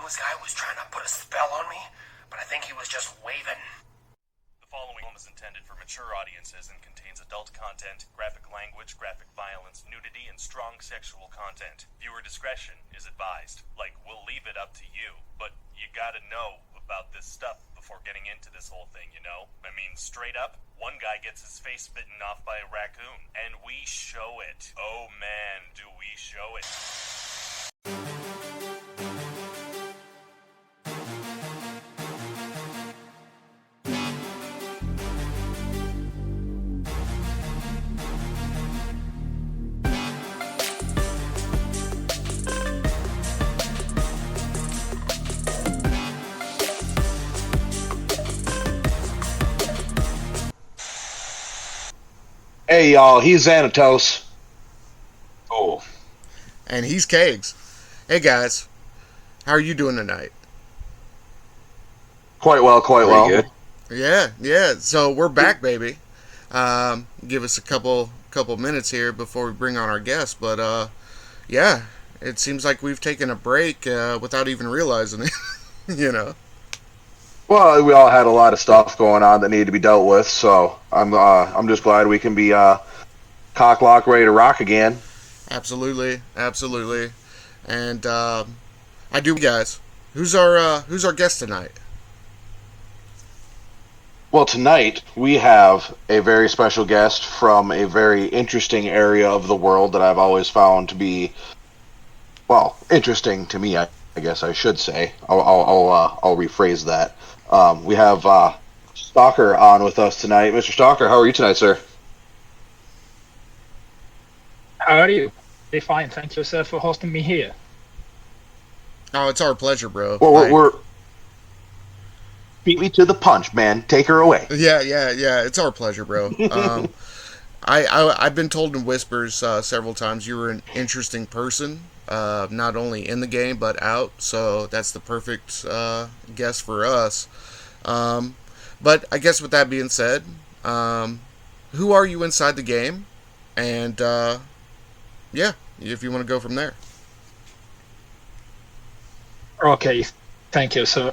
homeless guy was trying to put a spell on me, but I think he was just waving. The following film is intended for mature audiences and contains adult content, graphic language, graphic violence, nudity, and strong sexual content. Viewer discretion is advised. We'll leave it up to you, but you gotta know about this stuff before getting into this whole thing, you know? I mean, straight up, one guy gets his face bitten off by a raccoon, and we show it. Oh man, do we show it. Hey y'all, he's Xanatos. Oh. And he's Kegs. Hey guys, how are you doing tonight? Quite well. Good. Yeah. So we're back, baby. Give us a couple minutes here before we bring on our guest, but yeah, it seems like we've taken a break without even realizing it. You know. Well, we all had a lot of stuff going on that needed to be dealt with, so I'm just glad we can be cock lock ready to rock again. Absolutely. And I do, guys. Who's our guest tonight? Well, tonight we have a very special guest from a very interesting area of the world that I've always found to be, well, interesting to me. I guess I should say. I'll rephrase that. We have Stalker on with us tonight. Mr. Stalker, how are you tonight, sir? How are you? Very fine. Thank you, sir, for hosting me here. Oh, it's our pleasure, bro. Well, we're beat me to the punch, man. Take her away. Yeah. It's our pleasure, bro. I've been told in whispers several times you were an interesting person, not only in the game but out. So that's the perfect guest for us. But I guess with that being said, who are you inside the game? And yeah, if you want to go from there. Okay, thank you. So,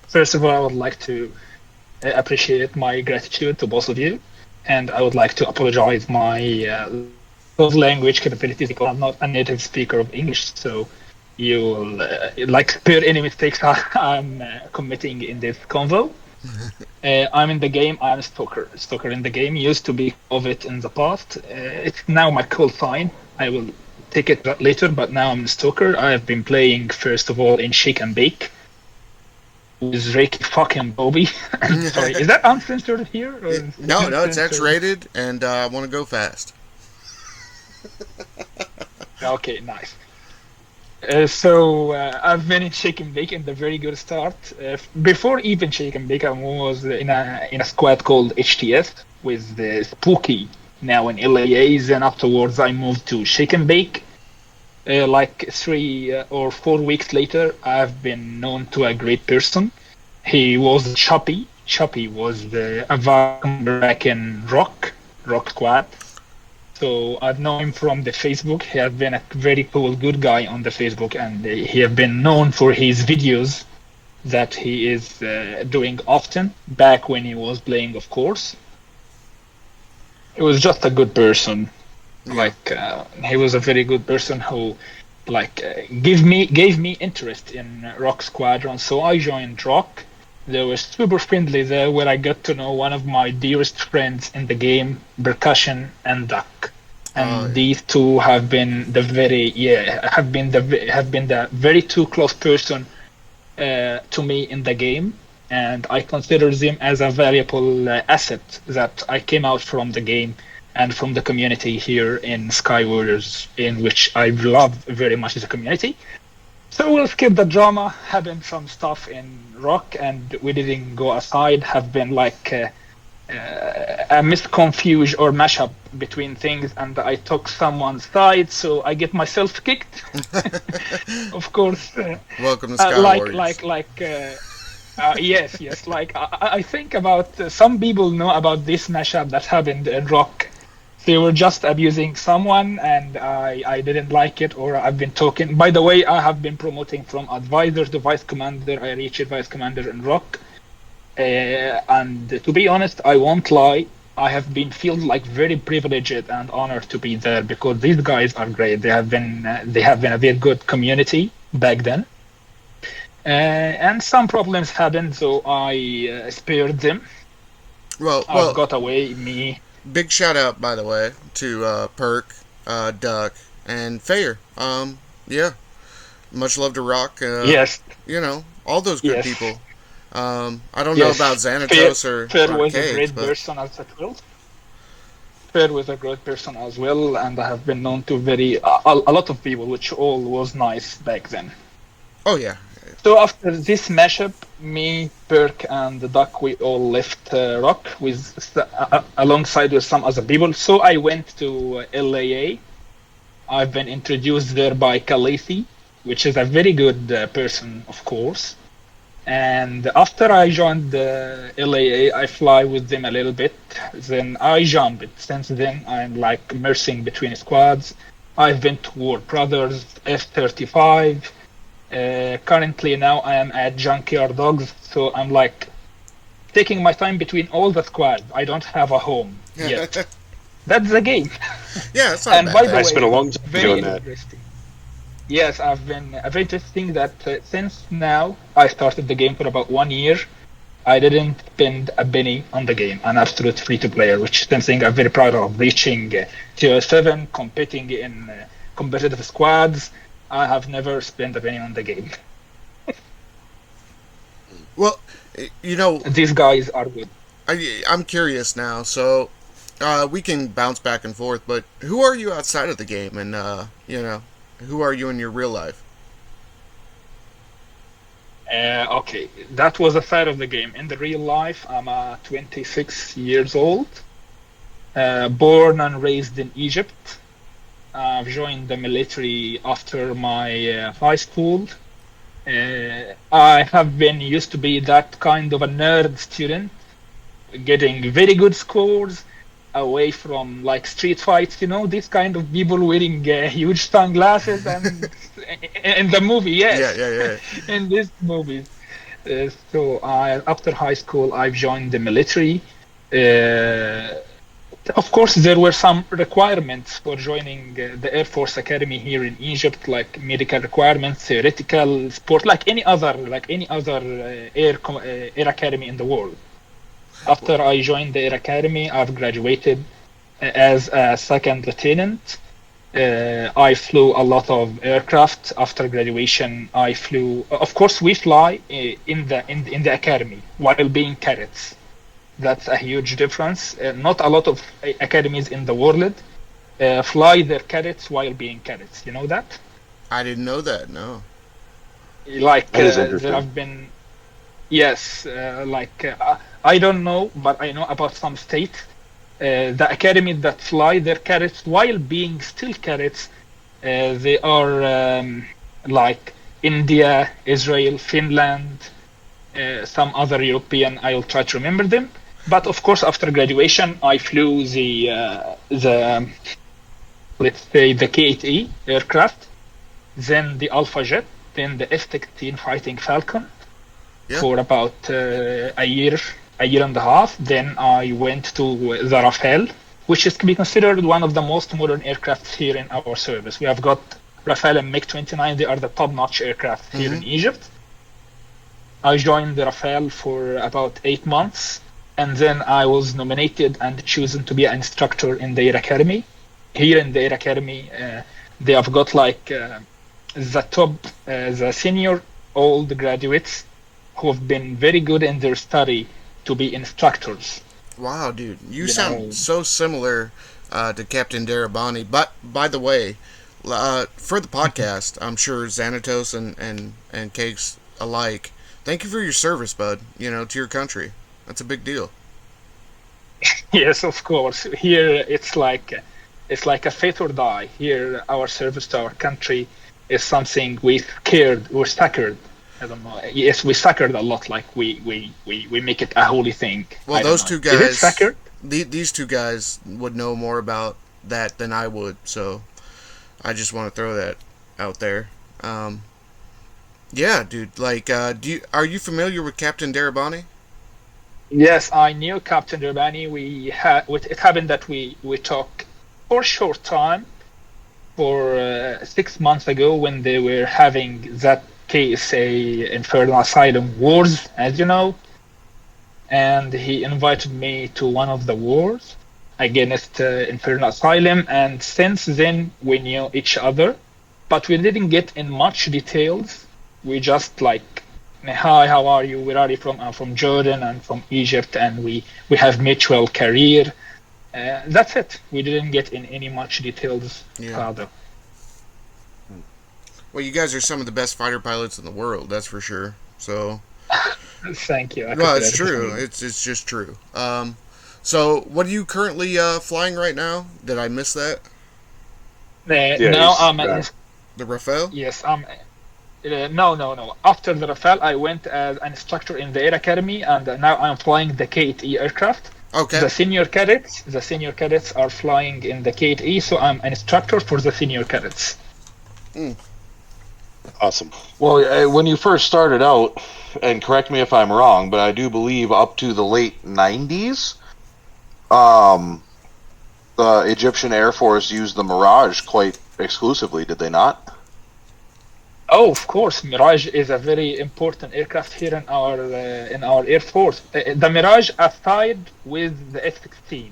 first of all, I would like to appreciate my gratitude to both of you, and I would like to apologize my language capabilities because I'm not a native speaker of English. So, you will spare any mistakes I'm committing in this convo. I'm in the game. I'm Stalker. Stalker in the game. Used to be of it in the past. It's now my call sign. I will take it later, but now I'm Stalker. I have been playing first of all in Shake and Bake with Ricky fucking Bobby. Sorry, is that uncensored here? No, it's X-rated, and I want to go fast. Okay, nice. So I've been in Shake and Bake in the very good start. Before even Shake and Bake, I was in a squad called HTS with the Spooky, now in LAAs, and afterwards I moved to Shake and Bake. 3 or 4 weeks later, I've been known to a great person. He was Choppy. Choppy was a back in Rock Squad. So I've known him from the Facebook. He has been a very cool, good guy on the Facebook, and he has been known for his videos that he is doing often, back when he was playing, of course. He was just a good person. He was a very good person who gave me interest in Rock Squadron. So I joined Rock. They were super friendly there, where I got to know one of my dearest friends in the game, Percussion and Duck. And these two have been the very two close person to me in the game, and I consider them as a valuable asset that I came out from the game and from the community here in SkyWarriors, in which I love very much the community. So we'll skip the drama. Happened some stuff in Rock, and we didn't go aside. Have been a misconfuse or mashup between things, and I took someone's side, so I get myself kicked. Of course. Welcome to SkyWarriors. Yes. I think about some people know about this mashup that happened in Rock. they were just abusing someone, and I didn't like it, or I've been talking. By the way, I have been promoting from advisor to vice commander. I reached vice commander in Rock. And to be honest, I won't lie, I have been feel like very privileged and honored to be there, because these guys are great. They have been a very good community back then. And some problems happened, so I spared them. Well, I got away, me. Big shout out, by the way, to Perk, Duck, and Fayer. Yeah, much love to Rock. Yes. You know, all those good Yes. people. I don't know about Xanatos or Fair was a Cool-Kegs, great but person as well. Fair was a great person as well, and I have been known to a lot of people, which all was nice back then. oh yeah, So after this mashup, me, Perk, and the Duck, we all left Rock alongside with some other people. So I went to LAA. I've been introduced there by Khaleesi, which is a very good person, of course. And after I joined the LAA, I fly with them a little bit. Then I jumped. Since then, I'm like immersing between squads. I've been to War Brothers, F-35. Currently now I am at Junkyard Dogs, so I'm like taking my time between all the squads. I don't have a home yet. That's the game. yeah, it's not And bad. by the I way, spent a long time very doing that. interesting. Yes, I've been very interesting that since now I started the game for about 1 year, I didn't spend a penny on the game, an absolute free-to-player, which is something I'm very proud of. Reaching tier 7, competing in competitive squads, I have never spent a penny on the game. Well, you know, These guys are good. I'm curious now, so we can bounce back and forth, but who are you outside of the game, and you know, who are you in your real life? Okay, that was a side of the game. In the real life, I'm 26 years old, born and raised in Egypt. I've joined the military after my high school. I have been used to be that kind of a nerd student, getting very good scores away from like street fights, you know, this kind of people wearing huge sunglasses and in the movie, yes. Yeah. In these movies. After high school, I've joined the military. Of course, there were some requirements for joining the Air Force Academy here in Egypt, like medical requirements, theoretical, sport, like any other air academy in the world. After I joined the Air Academy, I've graduated as a second lieutenant. I flew a lot of aircraft. After graduation, I flew. Of course, we fly in the academy while being cadets. That's a huge difference. Not a lot of academies in the world fly their cadets while being cadets. You know that? I didn't know that. No. Like That is there interesting. have been, yes, I don't know, but I know about some states, the academy that fly their cadets while being still cadets. They are like India, Israel, Finland, some other European. I'll try to remember them. But of course, after graduation, I flew the let's say the K-8E aircraft, then the Alpha Jet, then the F-16 Fighting Falcon for about a year and a half. Then I went to the Rafale, which is to be considered one of the most modern aircraft here in our service. We have got Rafale and MiG-29. They are the top-notch aircraft here in Egypt. I joined the Rafale for about 8 months, and then I was nominated and chosen to be an instructor in the Air Academy. Here in the Air Academy, they have got like the top, the senior old graduates who have been very good in their study to be instructors. Wow, dude, you sound so similar to Captain Darabani. But by the way, for the podcast, I'm sure Xanatos and Cakes alike, thank you for your service, bud. You know, to your country. That's a big deal. Yes, of course. Here it's like a fate or die. Here, our service to our country is something we're sacred. I don't know. Yes, we sacred a lot. Like we make it a holy thing. Well, those two guys. Is it sacred? these two guys would know more about that than I would, so I just want to throw that out there. Yeah, dude. Like, are you familiar with Captain Darabani? Yes, I knew Captain Urbani. It happened that we talked for a short time for 6 months ago when they were having that KSA Infernal Asylum wars, as you know, and he invited me to one of the wars against Infernal Asylum, and since then we knew each other, but we didn't get in much details. We just like, hi, how are you? Where are you from? I'm from Jordan and from Egypt, and we have mutual career. That's it. We didn't get in any much details further. Well, you guys are some of the best fighter pilots in the world, that's for sure. So, thank you. Well, it's true. It's just true. So what are you currently flying right now? Did I miss that? Now I'm at the Rafale. Yes, I'm. No. After the Rafale, I went as an instructor in the Air Academy, and now I'm flying the K-8E aircraft. Okay. The senior cadets are flying in the K-8E, so I'm an instructor for the senior cadets. Awesome. Well, when you first started out, and correct me if I'm wrong, but I do believe up to the late 90s, the Egyptian Air Force used the Mirage quite exclusively, did they not? Oh, of course, Mirage is a very important aircraft here in our Air Force. The Mirage aside with the F-16.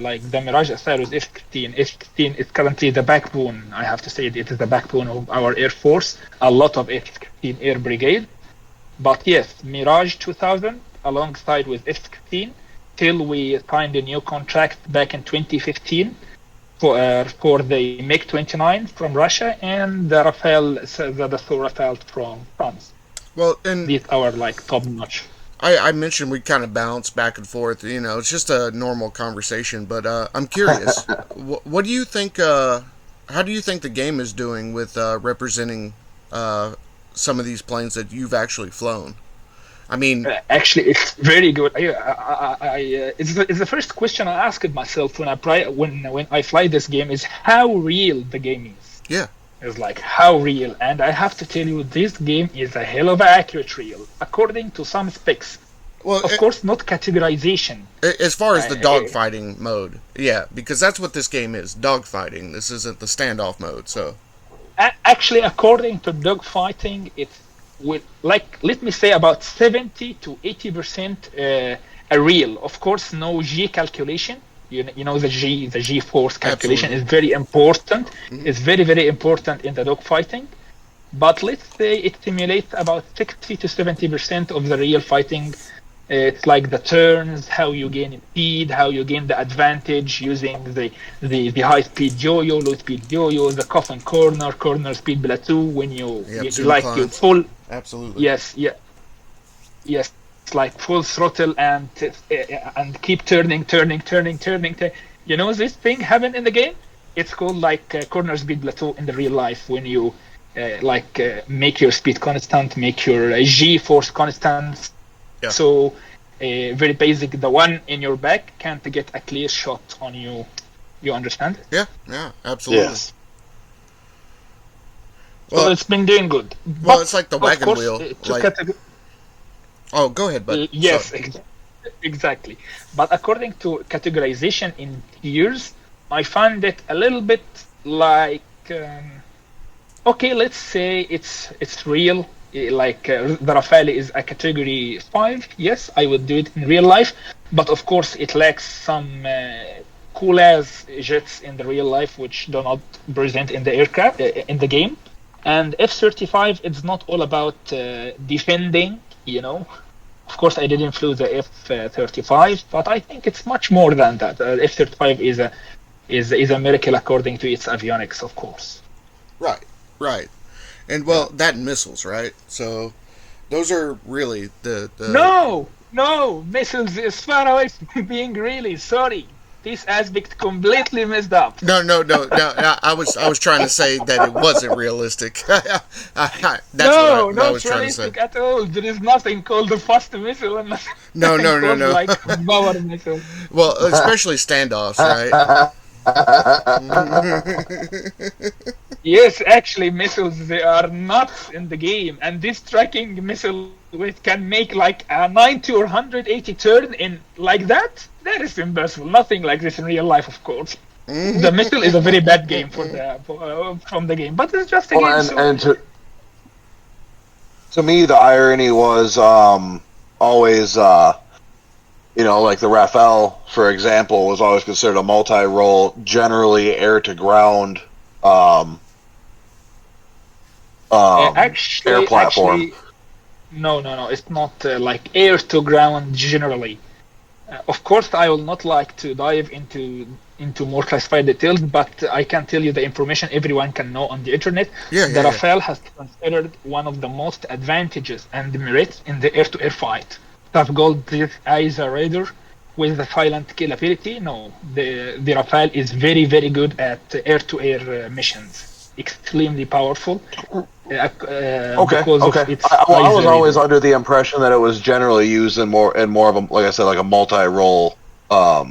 Like the Mirage aside with F-16. F-16 is currently the backbone, I have to say it is the backbone of our Air Force. A lot of F-16 Air Brigade. But yes, Mirage 2000 alongside with F-16 till we signed a new contract back in 2015 for the MiG-29 from Russia and the Rafale, the Dassault Rafale from France. Well, and these are like top notch. I mentioned we kind of bounce back and forth. You know, it's just a normal conversation. But I'm curious, what do you think? How do you think the game is doing with representing some of these planes that you've actually flown? I mean, actually, it's very good. It's the first question I asked myself when I fly this game is how real the game is. Yeah, it's like how real, and I have to tell you, this game is a hell of an accurate real according to some specs. Well, of course, not categorization. As far as the dogfighting mode, yeah, because that's what this game is, dogfighting. This isn't the standoff mode, so. Actually, according to dogfighting, it's with, like, let me say about 70 to 80% a real. Of course, no G calculation. You know the G force calculation Absolutely. is very important. Mm-hmm. It's very, very important in the dogfighting. But let's say it simulates about 60 to 70% of the real fighting. It's like the turns, how you gain speed, how you gain the advantage using the high speed yo-yo, low speed yo-yo, the coffin corner speed plateau when you like you full. Absolutely. Yes. It's like full throttle and keep turning. You know this thing happen in the game? It's called like corner speed plateau in the real life when you make your speed constant, make your G force constant. Yeah. So very basic. The one in your back can't get a clear shot on you. You understand? Yeah, absolutely. Yes. Well, it's been doing good. Well, it's like the wagon wheel. Oh, go ahead, bud. Yes, exactly. But according to categorization in tiers, I find it a little bit like, okay, let's say it's real. Like the Rafale is a category 5. Yes, I would do it in real life. But of course, it lacks some cool ass jets in the real life, which do not present in the aircraft in the game. And F-35, it's not all about defending, you know. Of course, I didn't flew the F-35, but I think it's much more than that. F-35 is a miracle according to its avionics, of course. Right. And, well, that and missiles, right? So, those are really the... No! Missiles is far away from being really, sorry. This aspect completely messed up. No. I was trying to say that it wasn't realistic. That's what I Not was trying to say. realistic at all. There is nothing called a fast missile and nothing No. called like power missile. Well, especially standoffs, right? Yes, actually, missiles they are nuts in the game, and this tracking missile it can make like a 90 or 180 turn in like that. That is impossible. Nothing like this in real life, of course. The missile is a very bad game from the game, but it's just a game. And to me, the irony was always, like the Rafale, for example, was always considered a multi-role, generally air-to-ground air platform. No. It's not like air-to-ground generally. Of course, I will not like to dive into more classified details, but I can tell you the information everyone can know on the internet. The Rafale has considered one of the most advantages and merits in the air-to-air fight. Have got this as a raider with the silent kill ability. No, the Rafale is very, very good at air-to-air missions. Extremely powerful. Okay. I was always under the impression that it was generally used in more of a, like I said, like a multi-role, like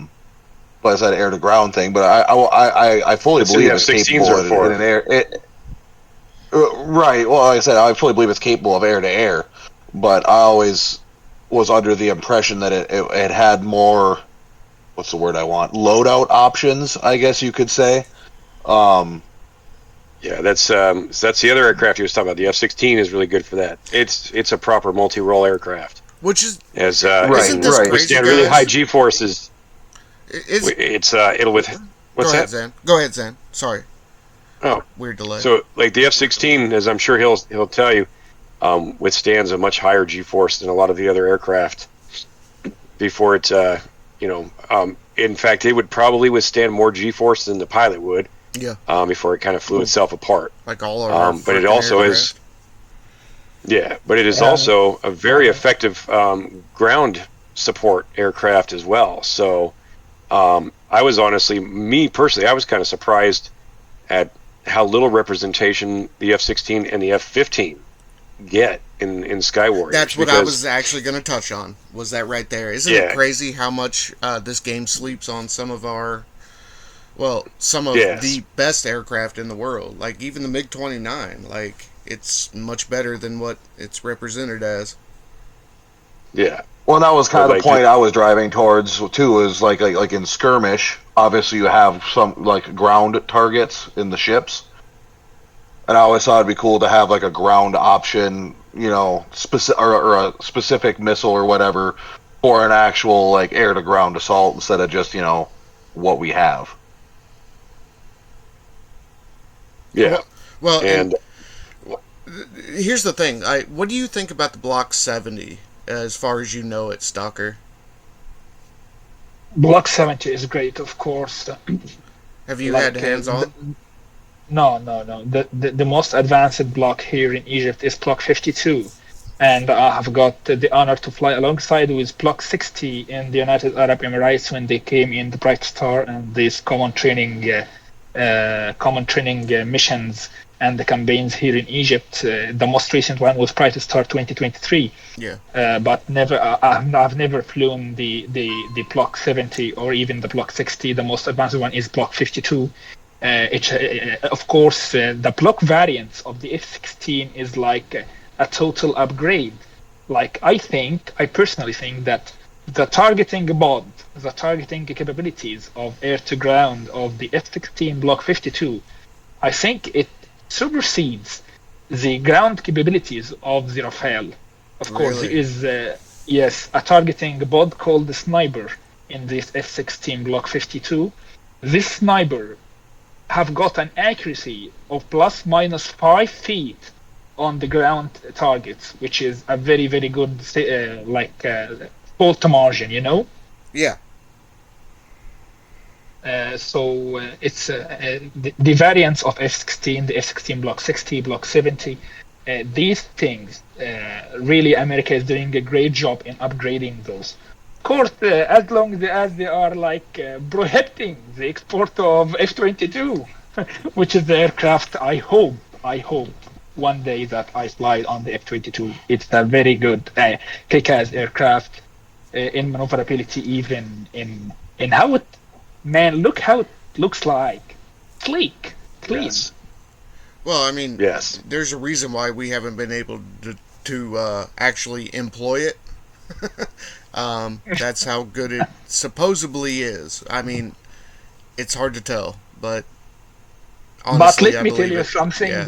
I said, air-to-ground thing. But I fully believe it's capable of in an air. Right. Well, like I said, I fully believe it's capable of air-to-air. But I always was under the impression that it had more, what's the word I want? Loadout options, I guess you could say. Yeah, that's the other aircraft he was talking about. The F-16 is really good for that. It's a proper multi-role aircraft. Which is isn't this crazy, withstand really high G-forces. It'll with what's that? Zan. Go ahead, Zan. Sorry. Oh, weird delay. So, like the F-16, as I'm sure he'll tell you, withstands a much higher G-force than a lot of the other aircraft. Before it's in fact, it would probably withstand more G-force than the pilot would. Yeah. Before it kind of flew itself apart. Like all of our but it also aircraft. but it is also a very effective ground support aircraft as well. So I was honestly, me personally, I was kind of surprised at how little representation the F-16 and the F-15 get in SkyWarriors. That's what I was actually going to touch on, was that right there. Isn't it crazy how much this game sleeps on some of the best aircraft in the world? Like, even the MiG-29, like, it's much better than what it's represented as. Yeah. Well, that was kind of the point I was driving towards, too, is like in skirmish, obviously you have some, like, ground targets in the ships. And I always thought it'd be cool to have, like, a ground option, or a specific missile or whatever for an actual, like, air-to-ground assault instead of just, what we have. Yeah. Well, and here's the thing. What do you think about the Block 70, as far as you know it, Stalker? Block 70 is great, of course. Have you had hands-on? No. The most advanced block here in Egypt is Block 52. And I have got the honor to fly alongside with Block 60 in the United Arab Emirates when they came in the Bright Star and these common training missions and the campaigns here in Egypt. The most recent one was Bright Star 2023. Yeah. But I've never flown the Block 70 or even the Block 60. The most advanced one is Block 52. Of course, the block variants of the F-16 is like a total upgrade. Like, I personally think that the targeting capabilities of air-to-ground of the F-16 Block 52, I think it supersedes the ground capabilities of the Rafale. Of course, there is a targeting bod called the Sniper in this F-16 Block 52. This Sniper have got an accuracy of plus minus 5 feet on the ground targets, which is a very, very good fault margin, Yeah. So it's the variants of F-16, the F-16 Block 60, Block 70. These things, really, America is doing a great job in upgrading those. course, as long as they are like prohibiting the export of F-22, which is the aircraft I hope one day that I fly on the F-22. It's a very good kick-ass aircraft in maneuverability, even in how it, man, look how it looks like. Sleek, clean. Yes. Well, I mean, Yes. there's a reason why we haven't been able to actually employ it. That's how good it supposedly is. I mean, it's hard to tell, but honestly, But let I me tell believe you it. something Yeah.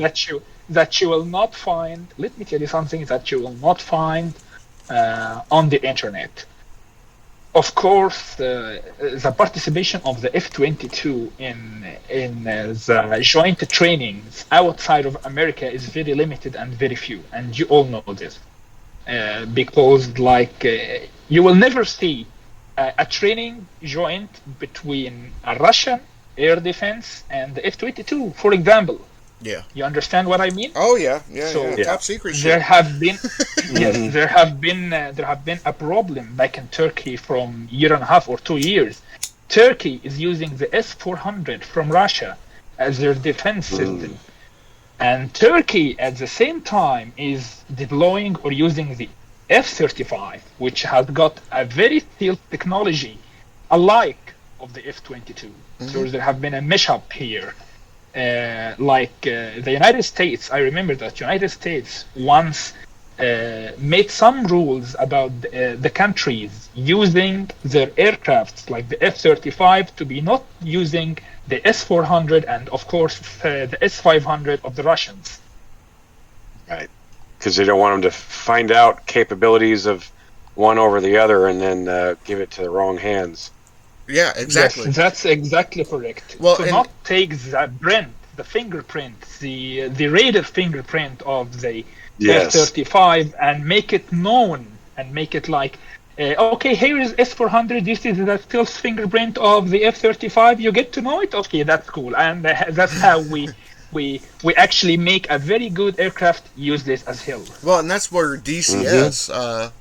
that you will not find. Let me tell you something that you will not find on the internet. Of course, the participation of the F-22 in the joint trainings outside of America is very limited and very few, and you all know this. Because you will never see a training joint between a Russian air defense and the F-22, for example. Yeah. You understand what I mean? Oh yeah, yeah, So yeah. Top secret there shit. have been yes, there have been a problem back in Turkey from year and a half or 2 years. Turkey is using the S-400 from Russia as their defense system. And Turkey, at the same time, is deploying or using the F-35, which has got a very stealth technology, alike of the F-22. So there have been a mishap here. The United States, I remember that United States once made some rules about the countries using their aircrafts, like the F-35, to be not using the S-400 and, of course, the S-500 of the Russians. Right. Because they don't want them to find out capabilities of one over the other and then give it to the wrong hands. Yeah, exactly. Yes, that's exactly correct. Well, to and- not take the fingerprint, the radar fingerprint of the Yes. F-35 and make it known and make it like, okay, here is S-400, this is the stealth fingerprint of the F-35, you get to know it? Okay, that's cool. And that's how we actually make a very good aircraft useless as hell. Well, and that's where DCS,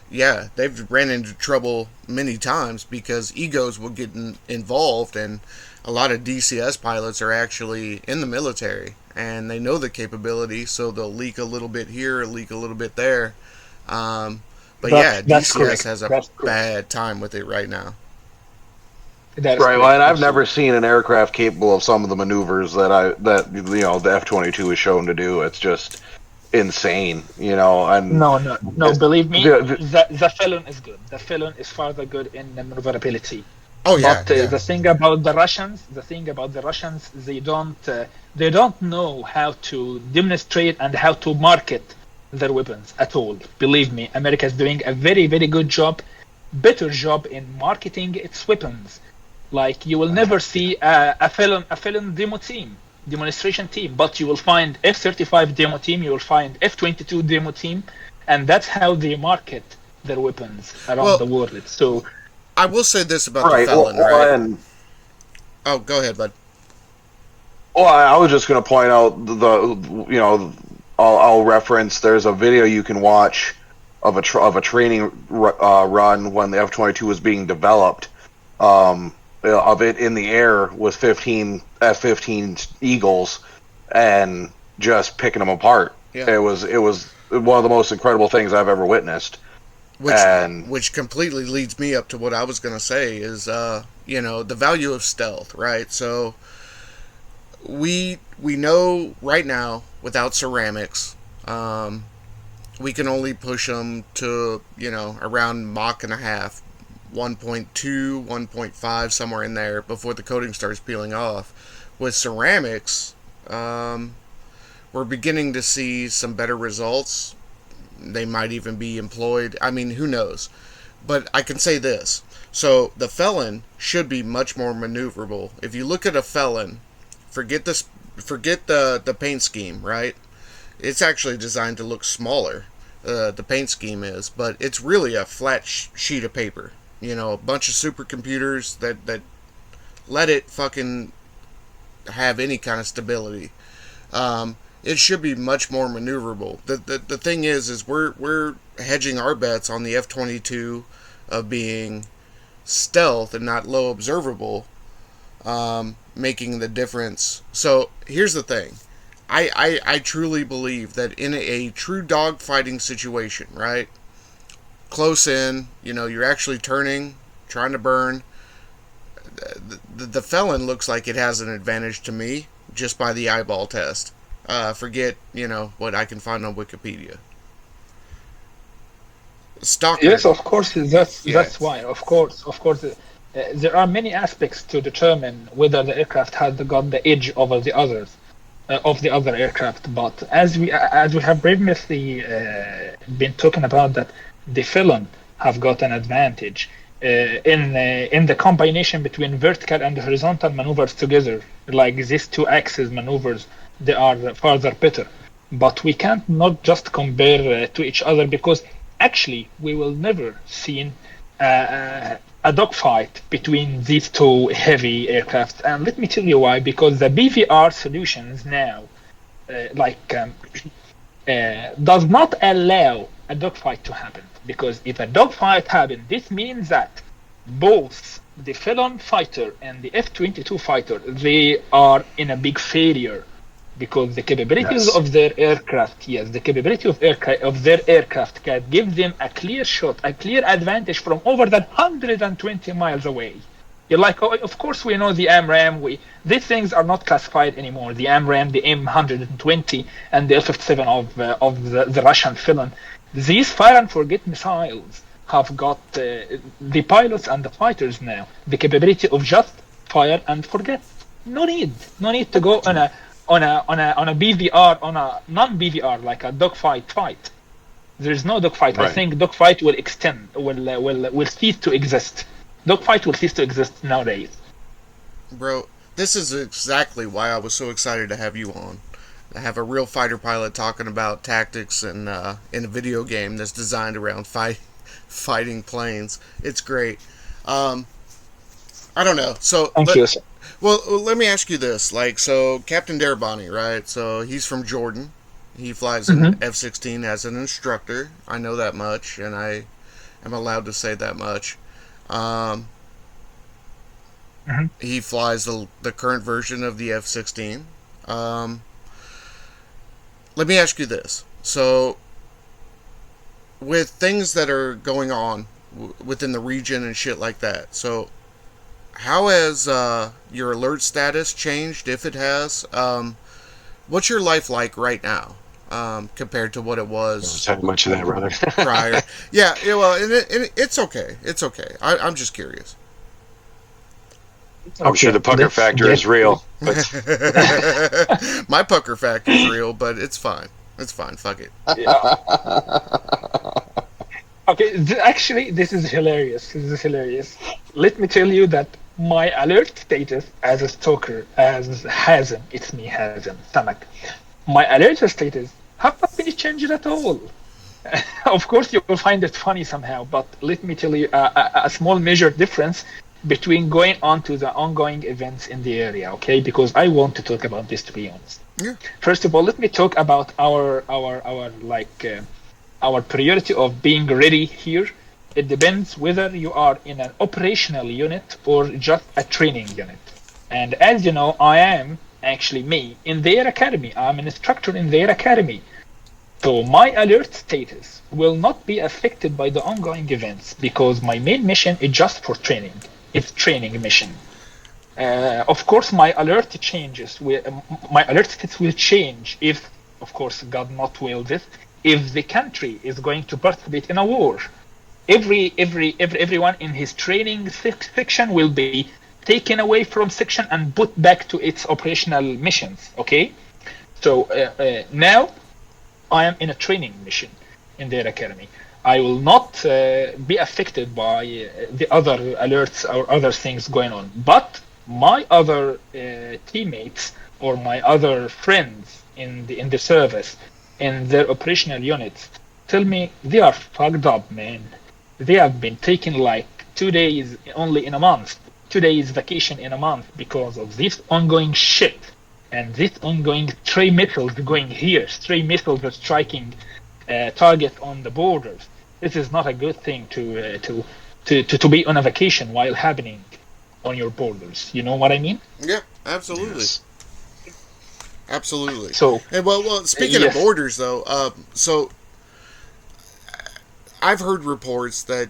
yeah, they've ran into trouble many times because egos will get involved, and a lot of DCS pilots are actually in the military, and they know the capability, so they'll leak a little bit here, leak a little bit there. But yeah, That's DCS correct. has a That's correct. bad time with it right now. That is Right, well, correct. and I've Absolutely. never seen an aircraft capable of some of the maneuvers that the F-22 is shown to do. It's just insane, and No. Believe me, The- the Felon is good. The Felon is further good in maneuverability. Oh yeah, But yeah. the thing about the Russians, they don't know how to demonstrate and how to market their weapons at all. Believe me, America is doing a very, very good job, better job in marketing its weapons. Like you will never see a felon demonstration team, but you will find F-35 demo team, you will find F-22 demo team, and that's how they market their weapons around the world. So. I will say this about right, the Felon, well, right? and Oh, go ahead, bud. well, I was just going to point out I'll reference. There's a video you can watch of a training run when the F-22 was being developed. Of it in the air with 15 F-15 Eagles and just picking them apart. Yeah. It was one of the most incredible things I've ever witnessed. Which completely leads me up to what I was going to say is, the value of stealth, right? So we know right now without ceramics, we can only push them to, around Mach and a half, 1.2, 1.5, somewhere in there before the coating starts peeling off. With ceramics, we're beginning to see some better results. They might even be employed. I mean, who knows? But I can say this. So the Felon should be much more maneuverable. If you look at a Felon, forget the paint scheme, right? It's actually designed to look smaller. The paint scheme is, but it's really a flat sheet of paper. A bunch of supercomputers that let it fucking have any kind of stability. It should be much more maneuverable. The thing is we're hedging our bets on the F-22 of being stealth and not low observable, making the difference. So here's the thing. I truly believe that in a true dogfighting situation, right? Close in, you're actually turning, trying to burn. The felon looks like it has an advantage to me just by the eyeball test. Forget, what I can find on Wikipedia. Stalker. Yes, of course. That's why. Of course. There are many aspects to determine whether the aircraft has got the edge over the others, of the other aircraft. But as we have previously been talking about, that the felon have got an advantage in the combination between vertical and horizontal maneuvers together, like these two axis maneuvers. They are further better. But we can't not just compare to each other, because actually we will never see a dogfight between these two heavy aircraft. And let me tell you why. Because the BVR solutions now does not allow a dogfight to happen. Because if a dogfight happens, this means that both the Felon fighter and the F-22 fighter, they are in a big failure. Because the capabilities of their aircraft, of their aircraft can give them a clear shot, a clear advantage from over that 120 miles away. You're like, of course we know the AMRAAM. These things are not classified anymore. The AMRAAM, the M120, and the L-57 of the Russian Felon. These fire and forget missiles have got the pilots and the fighters now the capability of just fire and forget. No need to go on a BVR, on a non-BVR, like a dogfight fight. There is no dogfight. Right. I think dogfight will cease to exist. Dogfight will cease to exist nowadays. Bro, this is exactly why I was so excited to have you on. To have a real fighter pilot talking about tactics and in a video game that's designed around fighting planes. It's great. I don't know. So Thank you. Well, let me ask you this. So Captain Darabani, right? So he's from Jordan. He flies an F-16 as an instructor. I know that much, and I am allowed to say that much. He flies the current version of the F-16. Let me ask you this. So, with things that are going on within the region and shit like that, so how has your alert status changed, if it has? What's your life like right now compared to what it was? Don't talk much of that, brother. Prior. Yeah, well, it's okay. It's okay. I'm just curious. I'm sure the pucker factor is real. But my pucker factor is real, but it's fine. It's fine. Fuck it. Yeah. Okay, actually, this is hilarious. Let me tell you that my alert status as a stalker, as Hazem, it's me, Hazem, Samak. My alert status have not been changed at all. Of course, you will find it funny somehow, but let me tell you a small major difference between going on to the ongoing events in the area, okay? Because I want to talk about this, to be honest. Yeah. First of all, let me talk about our priority of being ready here. It depends whether you are in an operational unit or just a training unit. And as you know, I am actually in the Air Academy. I'm an instructor in the Air Academy. So my alert status will not be affected by the ongoing events because my main mission is just for training. It's training mission. Of course, my alert changes. My alert status will change if, of course, God not will this, if the country is going to participate in a war. Everyone in his training section will be taken away from section and put back to its operational missions. Okay, so now I am in a training mission in their academy. I will not be affected by the other alerts or other things going on. But my other teammates or my other friends in the service, in their operational units, tell me they are fucked up, man. They have been taking like 2 days only in a month, 2 days vacation in a month because of this ongoing shit and this ongoing stray missiles going here, stray missiles are striking target on the borders. This is not a good thing to to be on a vacation while happening on your borders. You know what I mean? Yeah, absolutely. Yes. Absolutely. So, and well, speaking of yes. borders, though, so I've heard reports that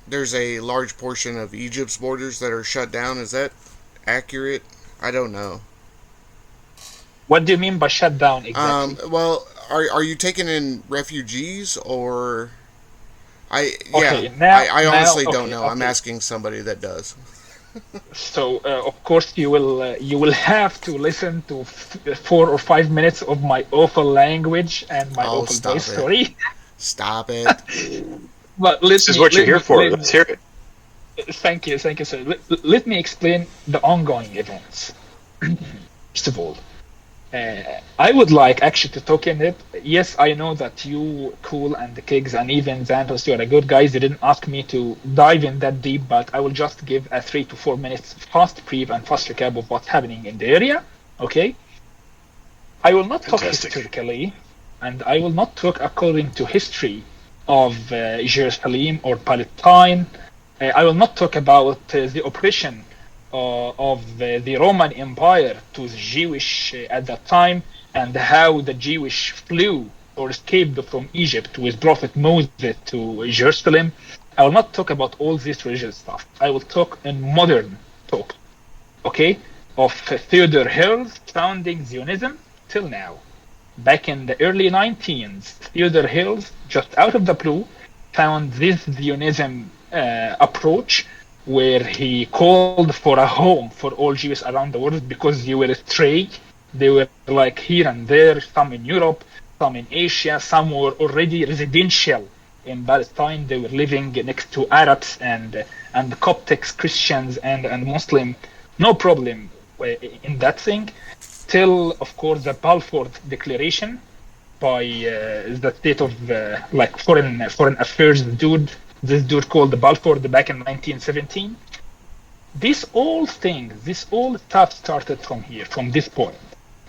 there's a large portion of Egypt's borders that are shut down. Is that accurate? I don't know. What do you mean by shut down exactly? Well, are you taking in refugees or? I honestly don't know. I'm asking somebody that does. So of course you will have to listen to 4 or 5 minutes of my awful language and my awful voice. Sorry. Stop it. But this is what you're here for. Let's hear it. Thank you, sir. Let me explain the ongoing events. First of all, I would like actually to talk in it. Yes, I know that you, Cool, and the Kegs, and even Xanatos, you are a good guys. You didn't ask me to dive in that deep, but I will just give a 3 to 4 minutes fast brief and fast recap of what's happening in the area. Okay? I will not talk historically, and I will not talk according to history of Jerusalem or Palestine. I will not talk about the oppression of the Roman Empire to the Jewish at that time, and how the Jewish flew or escaped from Egypt with Prophet Moses to Jerusalem. I will not talk about all this religious stuff. I will talk in modern talk, okay, of Theodore Herzl founding Zionism till now. Back in the early 19s, Theodore Herzl, just out of the blue, found this Zionism approach, where he called for a home for all Jews around the world because they were stray. They were like here and there, some in Europe, some in Asia, some were already residential in Palestine. They were living next to Arabs and Coptics, Christians and Muslim. No problem in that thing. Till, of course, the Balfour Declaration by the state of foreign affairs dude. This dude called the Balfour back in 1917. This all stuff started from here, from this point.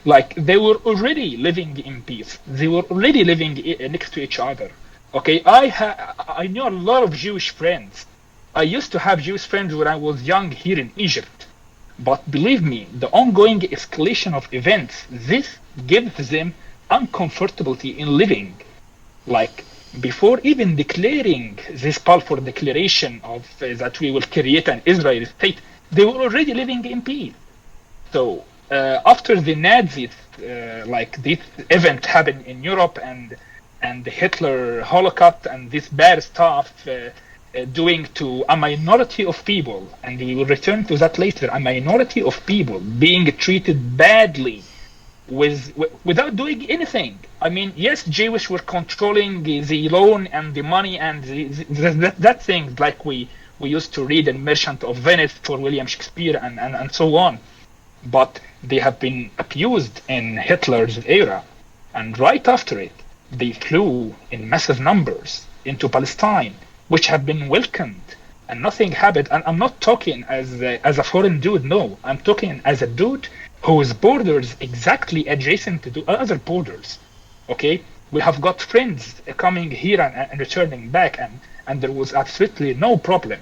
Like, they were already living in peace. They were already living next to each other. Okay, I knew a lot of Jewish friends. I used to have Jewish friends when I was young here in Egypt. But believe me, the ongoing escalation of events, this gives them uncomfortability in living. Like, before even declaring this Balfour Declaration of that we will create an Israeli state, they were already living in peace. So after the Nazis, this event happened in Europe and the Hitler Holocaust and this bad stuff doing to a minority of people, and we will return to that later, a minority of people being treated badly without doing anything. I mean, yes, Jewish were controlling the loan and the money and that thing, like we used to read in Merchant of Venice for William Shakespeare and so on. But they have been abused in Hitler's era. And right after it, they flew in massive numbers into Palestine, which have been welcomed, and nothing happened. And I'm not talking as a foreign dude, no. I'm talking as a dude whose borders exactly adjacent to other borders. Okay, we have got friends coming here and returning back, and there was absolutely no problem.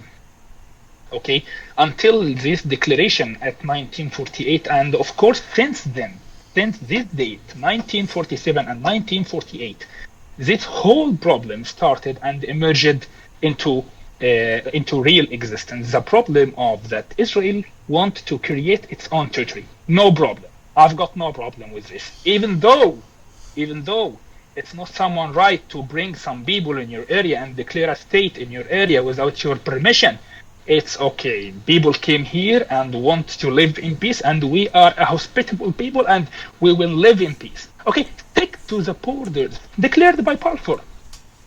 Okay, until this declaration at 1948, and of course since then, since this date, 1947 and 1948, this whole problem started and emerged into real existence. The problem of that Israel want to create its own territory. No problem. I've got no problem with this. Even though it's not someone right to bring some people in your area and declare a state in your area without your permission. It's okay. People came here and want to live in peace, and we are a hospitable people, and we will live in peace. Okay, stick to the borders declared by Balfour.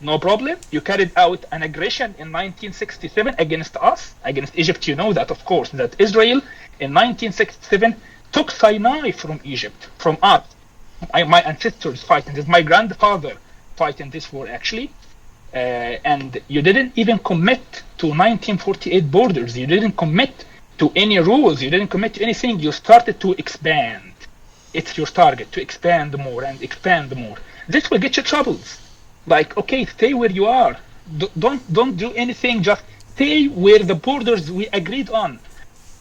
No problem. You carried out an aggression in 1967 against us, against Egypt. You know that, of course, that Israel in 1967 took Sinai from Egypt, from us. My ancestors fighting this, my grandfather fighting this war actually. And you didn't even commit to 1948 borders. You didn't commit to any rules. You didn't commit to anything. You started to expand. It's your target to expand more and expand more. This will get you troubles. Like, okay, stay where you are. Don't do anything. Just stay where the borders we agreed on.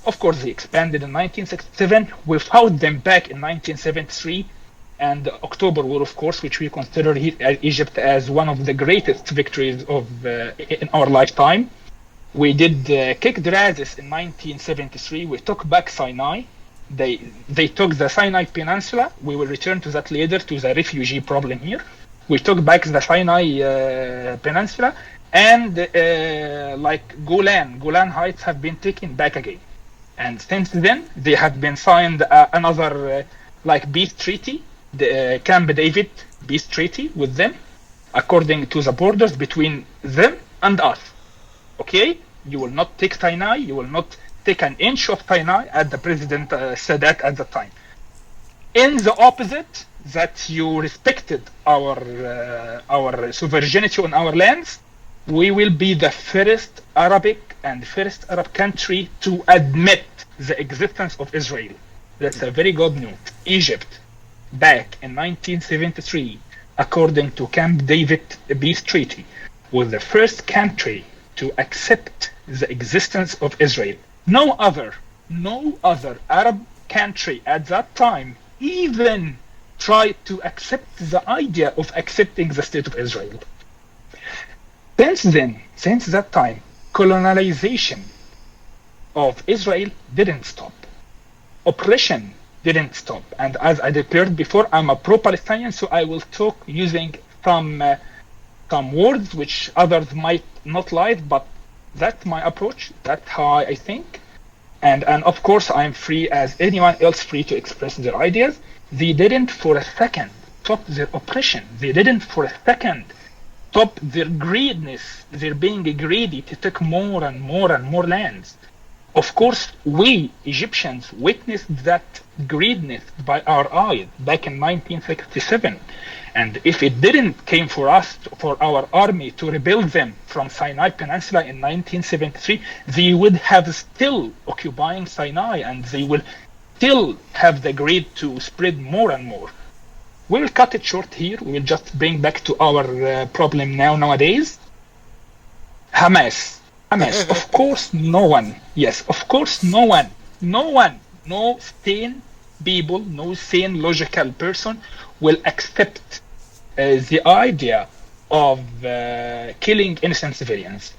Of course, they expanded in 1967. We fought them back in 1973. And the October War, of course, which we consider Egypt as one of the greatest victories in our lifetime. We did kick their asses in 1973. We took back Sinai. They took the Sinai Peninsula. We will return to that later, to the refugee problem here. We took back the Sinai Peninsula, and Golan Heights have been taken back again. And since then, they have been signed another peace treaty, the Camp David peace treaty with them, according to the borders between them and us. Okay, you will not take Sinai. You will not take an inch of Sinai, as the president said that at the time. In the opposite, that you respected our sovereignty on our lands, we will be the first Arab country to admit the existence of Israel. That's a very good news. Egypt, back in 1973, according to Camp David peace treaty, was the first country to accept the existence of Israel. No other Arab country at that time even tried to accept the idea of accepting the state of Israel. Since that time, colonization of Israel didn't stop. Oppression didn't stop. And as I declared before, I'm a pro-Palestinian, so I will talk using some words which others might not like, but that's my approach. That's how I think. And of course, I'm free as anyone else free to express their ideas. They didn't for a second stop their oppression. They didn't for a second stop their greediness, their being greedy to take more and more and more lands. Of course, we Egyptians witnessed that greediness by our eyes back in 1967. And if it didn't came for our army to rebuild them from Sinai Peninsula in 1973, they would have still occupying Sinai, and they will still have the greed to spread more and more. We'll cut it short here. We'll just bring back to our problem nowadays. Hamas. Of course, no one, no sane people, no sane logical person will accept the idea of killing innocent civilians.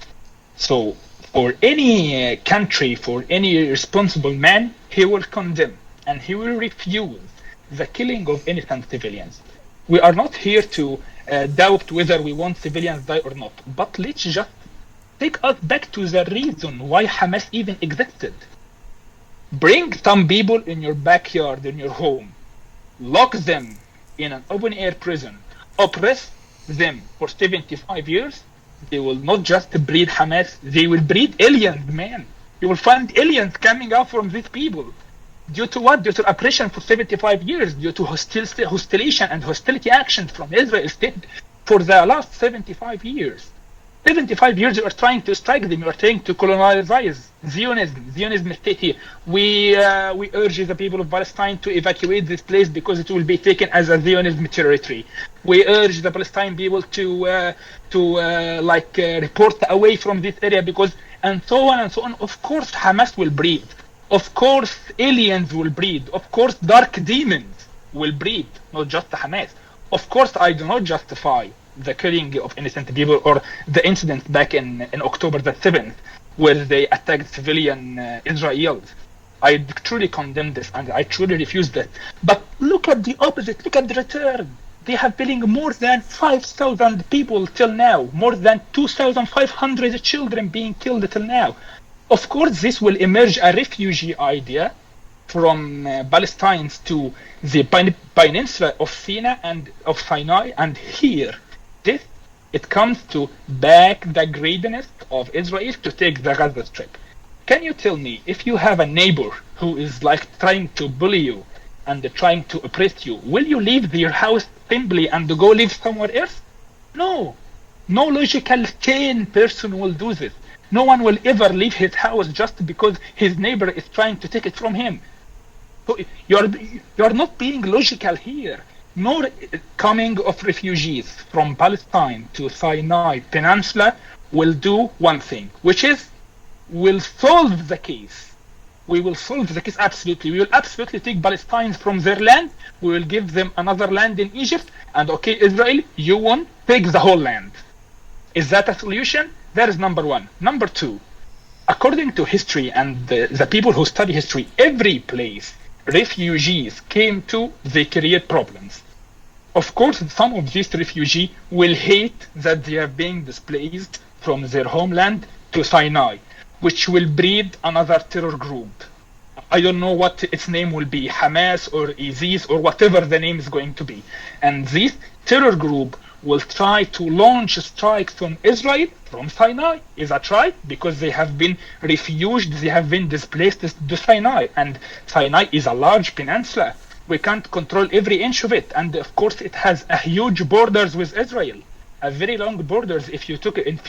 So for any country, for any responsible man, he will condemn and he will refuse the killing of innocent civilians. We are not here to doubt whether we want civilians die or not, but let's just take us back to the reason why Hamas even existed. Bring some people in your backyard, in your home, lock them in an open-air prison, oppress them for 75 years. They will not just breed Hamas, they will breed aliens, man. You will find aliens coming out from these people. Due to what? Due to oppression for 75 years, due to hostility and hostility actions from Israel state for the last 75 years. 75 years you are trying to strike them, you are trying to colonize Zionism state here. We urge the people of Palestine to evacuate this place because it will be taken as a Zionism territory. We urge the Palestinian people to report away from this area because, and so on and so on. Of course Hamas will breed. Of course aliens will breed. Of course dark demons will breed, not just Hamas. Of course I do not justify the killing of innocent people or the incident back in October the 7th where they attacked civilian Israelis. I truly condemn this and I truly refuse that. But look at the opposite, look at the return. They have killing more than 5,000 people till now, more than 2,500 children being killed till now. Of course this will emerge a refugee idea from Palestinians to the peninsula of Sinai and here it comes to back the greediness of Israel to take the Gaza Strip. Can you tell me, if you have a neighbor who is trying to bully you and trying to oppress you, will you leave your house simply and go live somewhere else? No logical sane person will do this. No one will ever leave his house just because his neighbor is trying to take it from him. So you're not being logical here. No coming of refugees from Palestine to Sinai Peninsula will do one thing, which is will solve the case. We will solve the case, absolutely. We will absolutely take Palestinians from their land. We will give them another land in Egypt. And okay, Israel, you won, take the whole land. Is that a solution? That is number one. Number two, according to history and the people who study history, every place refugees came to, they create problems. Of course, some of these refugees will hate that they are being displaced from their homeland to Sinai, which will breed another terror group. I don't know what its name will be, Hamas or ISIS or whatever the name is going to be. And this terror group will try to launch strikes on Israel from Sinai. Is that right? Because they have been refuged, they have been displaced to Sinai. And Sinai is a large peninsula. We can't control every inch of it. And of course, it has a huge borders with Israel. A very long borders. If you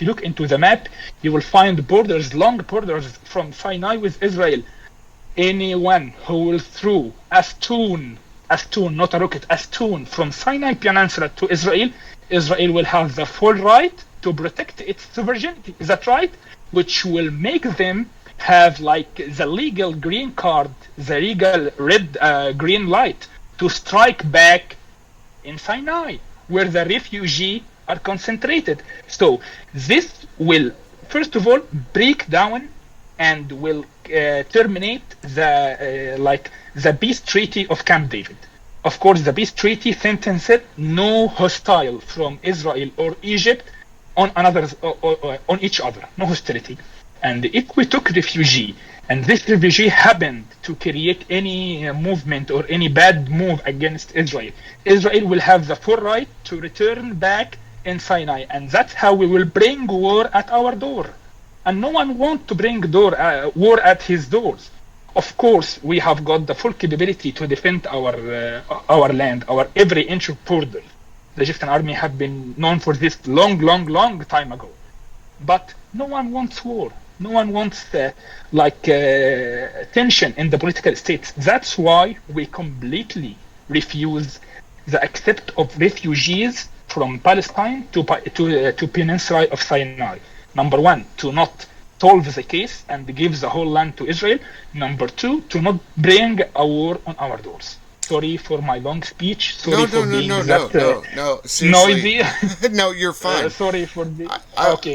look into the map, you will find borders, long borders from Sinai with Israel. Anyone who will throw a stone, not a rocket, a stone from Sinai Peninsula to Israel, Israel will have the full right to protect its sovereignty. Is that right? Which will make them have like the legal green card, the legal green light to strike back in Sinai, where the refugee are concentrated. So this will, first of all, break down and will terminate the peace treaty of Camp David. Of course, the peace treaty sentenced no hostile from Israel or Egypt on each other, no hostility. And if we took refugee, and this refugee happened to create any movement or any bad move against Israel, Israel will have the full right to return back in Sinai, and that's how we will bring war at our door. And no one wants to bring war at his doors. Of course, we have got the full capability to defend our land, our every inch of border. The Egyptian army have been known for this long time ago. But no one wants war. No one wants tension in the political states. That's why we completely refuse the accept of refugees from Palestine to Peninsula of Sinai. Number one, to not solve the case and give the whole land to Israel. Number two, to not bring a war on our doors. Sorry for my long speech. Sorry for being noisy. No, you're fine. Sorry for being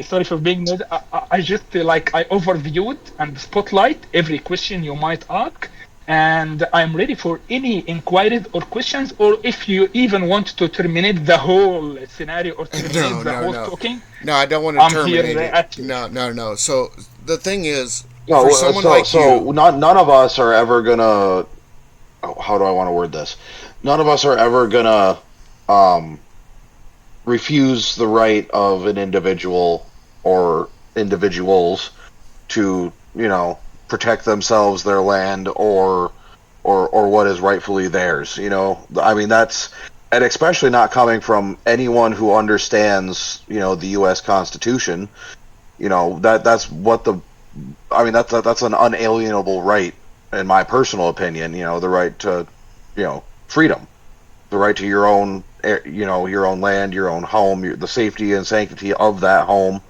sorry for being noisy. I just I overviewed and spotlight every question you might ask, and I'm ready for any inquiries or questions, or if you even want to terminate the whole scenario or terminate the whole talking. No, I don't want to terminate it. No. So the thing is, for someone like you, none of us are ever gonna. How do I want to word this? None of us are ever gonna refuse the right of an individual or individuals to, protect themselves, their land, or what is rightfully theirs. I mean, that's, and especially not coming from anyone who understands, the U.S. Constitution. That's an unalienable right. In my personal opinion, the right to, freedom, the right to your own, your own land, your own home, the safety and sanctity of that home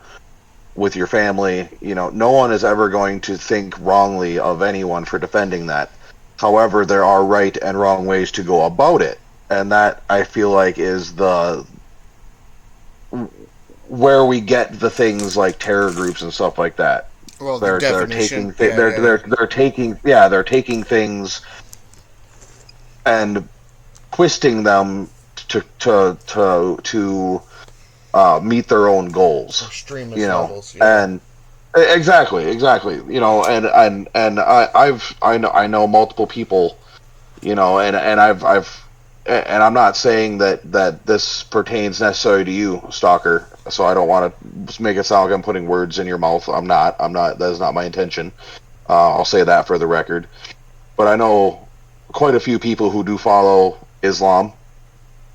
with your family. No one is ever going to think wrongly of anyone for defending that. However, there are right and wrong ways to go about it, and that I feel like is where we get the things like terror groups and stuff like that. Well, they're taking things and twisting them to meet their own goals. Extremist levels, yeah. And exactly. And I know multiple people, and I'm not saying that this pertains necessarily to you, Stalker. So I don't want to make it sound like I'm putting words in your mouth. I'm not. That is not my intention. I'll say that for the record. But I know quite a few people who do follow Islam.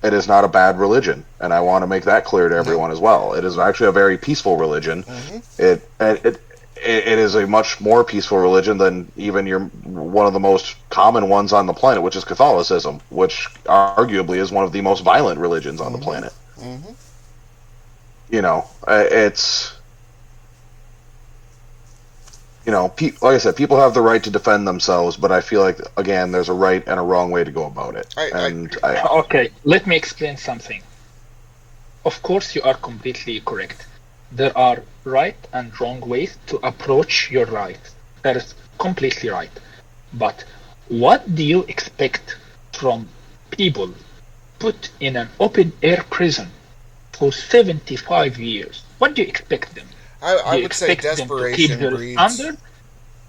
It is not a bad religion, and I want to make that clear to everyone as well. It is actually a very peaceful religion. Mm-hmm. It is a much more peaceful religion than even one of the most common ones on the planet, which is Catholicism, which arguably is one of the most violent religions on the planet. Mm-hmm. like I said, people have the right to defend themselves, but I feel like, again, there's a right and a wrong way to go about it. Okay, let me explain something. Of course, you are completely correct. There are right and wrong ways to approach your right. That is completely right. But what do you expect from people put in an open-air prison for 75 years? What do you expect them? I would say desperation breeds. Standard?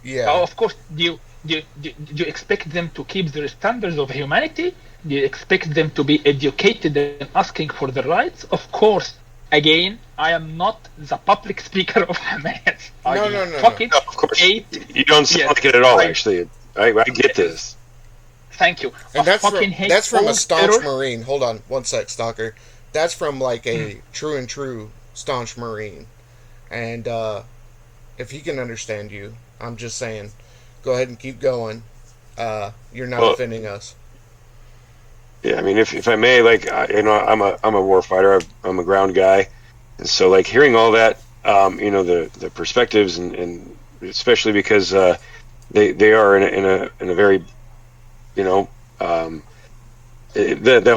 Yeah. Of course. Do you expect them to keep their standards of humanity? Do you expect them to be educated and asking for the rights? Of course. Again, I am not the public speaker of Hamas. No. Of course. You don't sound like it at all, actually. I get this. Thank you. And that's from a staunch Marine. Hold on one sec, Stalker. That's from like a true staunch Marine. And if he can understand you, I'm just saying, go ahead and keep going. You're not offending us. Yeah, I mean, if I may, like, I'm a war fighter. I'm a ground guy, and so like hearing all that, the perspectives and especially because they are in a very, the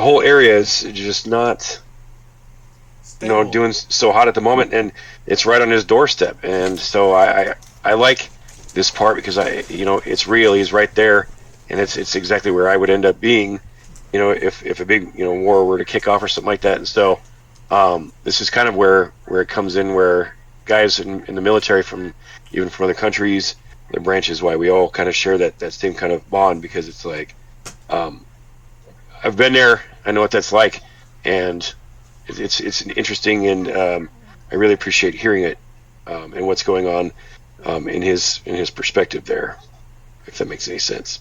whole area is just not. Doing so hot at the moment, and it's right on his doorstep. And so I like this part because it's real. He's right there, and it's exactly where I would end up being, if a big war were to kick off or something like that. And so this is kind of where it comes in, where guys in the military from other countries, the branches, why we all kind of share that same kind of bond, because it's like I've been there, I know what that's like, and it's interesting, and I really appreciate hearing it and what's going on in his perspective there, if that makes any sense.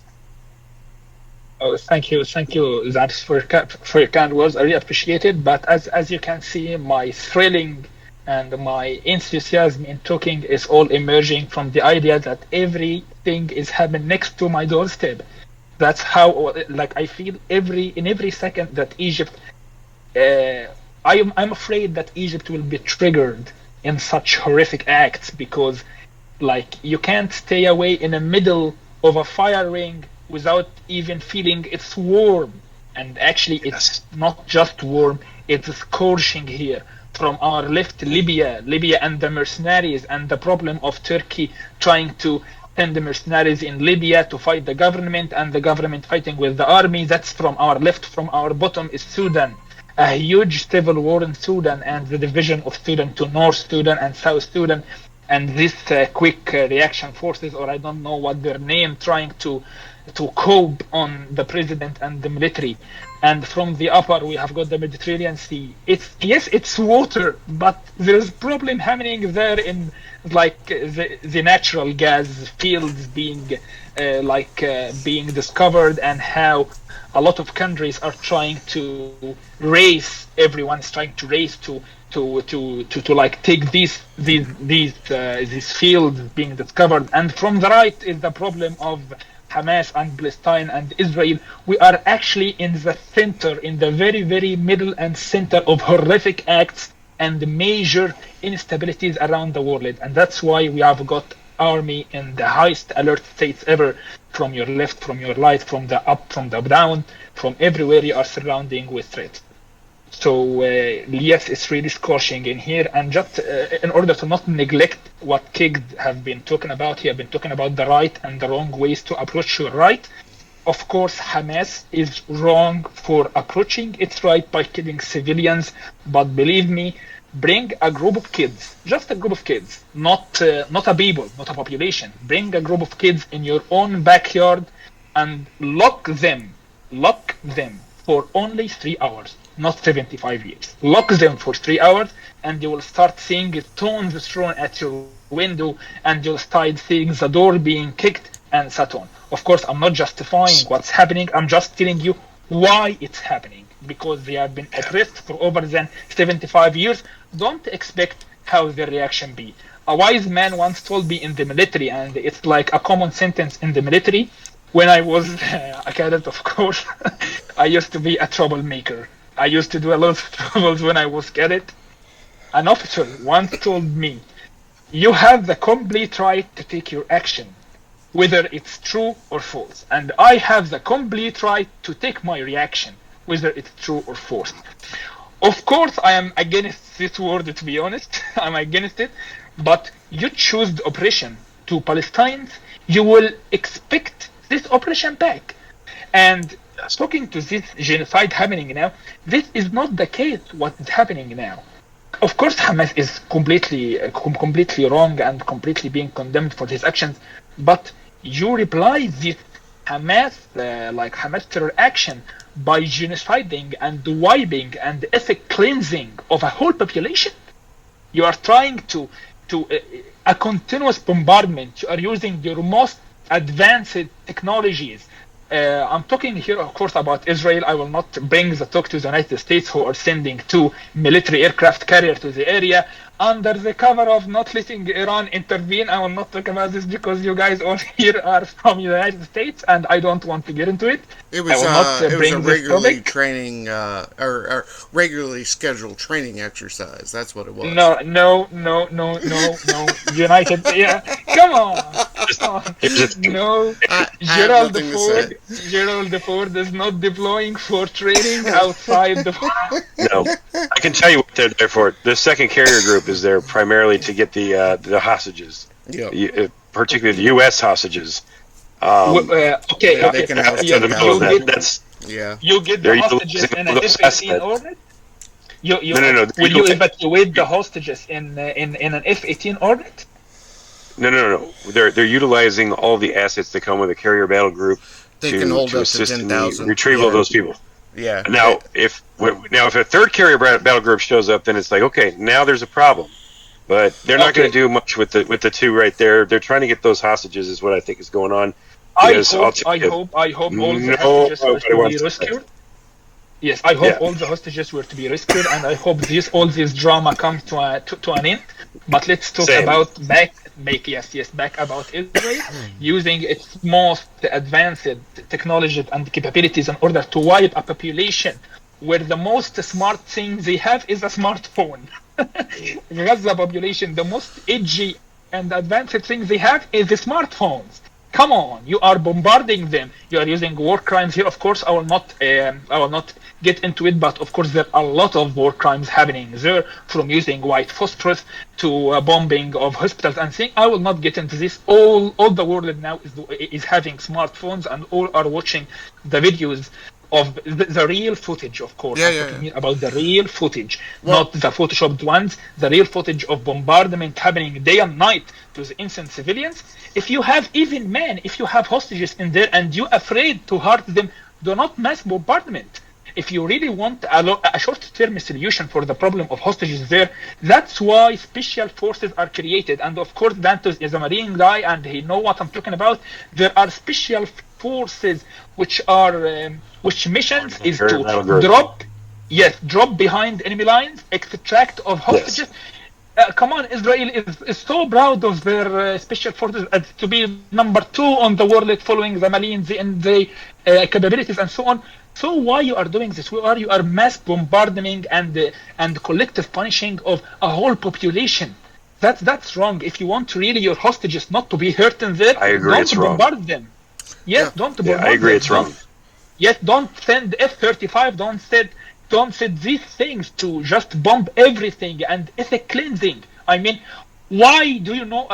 Oh, thank you, Xanatos, for your kind words. I really appreciate it. But as you can see, my thrilling and my enthusiasm in talking is all emerging from the idea that everything is happening next to my doorstep. That's how, like, I feel in every second that Egypt. I'm afraid that Egypt will be triggered in such horrific acts, because, like, you can't stay away in the middle of a fire ring without even feeling it's warm. And actually, it's not just warm; it's scorching here. From our left, Libya and the mercenaries, and the problem of Turkey trying to send the mercenaries in Libya to fight the government, and the government fighting with the army. That's from our left. From our bottom is Sudan. A huge civil war in Sudan, and the division of Sudan to North Sudan and South Sudan, and this quick reaction forces, or I don't know what their name, trying to cope on the president and the military. And from the upper, we have got the Mediterranean Sea. It's water, but there's problem happening there in, like, the natural gas fields being discovered, and how a lot of countries are trying to race. Everyone's trying to race to like take these fields being discovered. And from the right is the problem of Hamas and Palestine and Israel. We are actually in the center, in the very, very middle and center of horrific acts and major instabilities around the world. And that's why we have got army in the highest alert states ever. From your left, from your right, from the up, from the down, from everywhere you are surrounding with threats. So yes, it's really scorching in here. And just in order to not neglect what Kegs have been talking about, he have been talking about the right and the wrong ways to approach your right. Of course, Hamas is wrong for approaching its right by killing civilians, but believe me, bring a group of kids, just a group of kids, not a people, not a population. Bring a group of kids in your own backyard and lock them for only 3 hours, not 75 years. Lock them for 3 hours, and you will start seeing stones thrown at your window, and you'll start seeing the door being kicked, and so on. Of course, I'm not justifying what's happening. I'm just telling you why it's happening, because they have been at risk for over than 75 years. Don't expect how their reaction be. A wise man once told me in the military, and it's like a common sentence in the military. When I was a cadet, of course, I used to be a troublemaker. I used to do a lot of troubles when I was cadet. An officer once told me, you have the complete right to take your action, whether it's true or false. And I have the complete right to take my reaction, whether it's true or false. Of course, I am against this word, to be honest. I'm against it. But you choose the oppression to Palestinians, you will expect this oppression back. And talking to this genocide happening now, this is not the case what is happening now. Of course, Hamas is completely wrong and completely being condemned for his actions, but you reply this Hamas terror action by genociding and wiping and ethnic cleansing of a whole population. You are trying to a continuous bombardment. You are using your most advanced technologies. I'm talking here, of course, about Israel. I will not bring the talk to the United States, who are sending 2 military aircraft carriers to the area under the cover of not letting Iran intervene. I will not talk about this because you guys all here are from the United States, and I don't want to get into it. It was a regularly training or regularly scheduled training exercise. That's what it was. No. United, yeah, come on. No, Gerald Ford is not deploying for training outside the. No, I can tell you what they're there for. The second carrier group is there primarily to get the hostages, particularly the U.S. hostages. Okay. They can house You get the hostages in an F-18 orbit. No. Will you evacuate the hostages in an F-18 orbit? No. They're utilizing all the assets that come with a carrier battle group to assist in the retrieval of those people. Yeah. Now, if a third carrier battle group shows up, then it's like, okay, now there's a problem. But they're not going to do much with the 2 right there. They're trying to get those hostages, is what I think is going on. I hope all the hostages were to be rescued. Yes, I hope all the hostages were to be rescued, and I hope all this drama comes to an end. But let's talk about back about Israel using its most advanced technology and capabilities in order to wipe a population where the most smart thing they have is a smartphone. Gaza population, the most edgy and advanced thing they have is the smartphones. Come on, you are bombarding them. You are using war crimes here. Of course, I will not get into it, but of course there are a lot of war crimes happening there, from using white phosphorus to bombing of hospitals and things. I will not get into this. All the world now is having smartphones, and all are watching the videos of the real footage, of course. I'm talking about the real footage, not the photoshopped ones. The real footage of bombardment happening day and night to the innocent civilians. If you have if you have hostages in there and you're afraid to hurt them, do not mass bombardment. If you really want a short-term solution for the problem of hostages there, that's why special forces are created. And of course, Xanatos is a Marine guy, and he knows what I'm talking about. There are special forces which missions is to drop behind enemy lines, extract of hostages. Yes. Come on, Israel is so proud of their special forces to be number 2 on the world, following the Marines and the capabilities and so on. So why you are doing this? You are mass bombarding and collective punishing of a whole population. That's wrong. If you want really your hostages not to be hurt in there, don't bombard them. Yes, don't bombard them. I agree, it's wrong. Yes, don't send F-35. Don't set these things to just bomb everything and ethnic cleansing. I mean, why do you know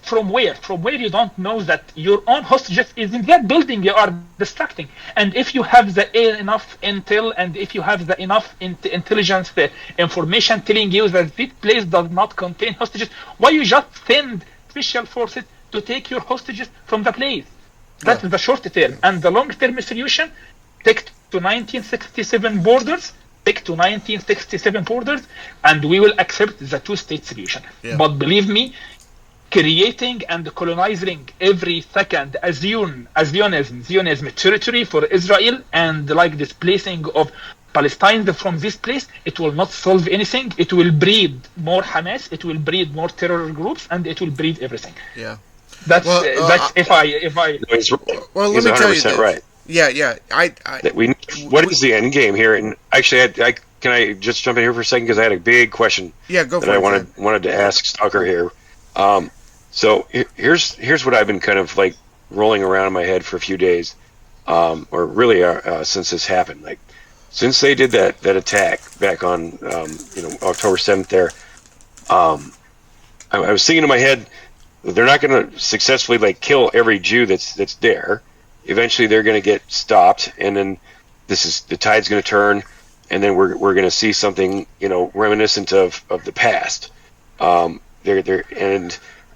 from where you don't know that your own hostages is in that building you are distracting? And if you have enough intel, and if you have the enough intelligence information telling you that this place does not contain hostages, why you just send special forces to take your hostages from the place? That's the short term. And the long term solution, take to 1967 borders, and we will accept the 2-state solution. But believe me, creating and colonizing every second a Zionism territory for Israel, and like displacing of Palestine from this place, it will not solve anything. It will breed more Hamas, it will breed more terror groups, and it will breed everything. Yeah. That's if I. Well, let me tell you this. Right. Yeah. What is the end game here? And actually, can I just jump in here for a second, because I had a big question. Yeah, go for that it. I wanted to ask Stalker here. So here's what I've been kind of like rolling around in my head for a few days, or really since this happened. Like since they did that attack back on October 7th there, I was thinking in my head, they're not going to successfully like kill every Jew that's there. Eventually, they're going to get stopped, and then the tide's going to turn, and then we're going to see something reminiscent of the past. And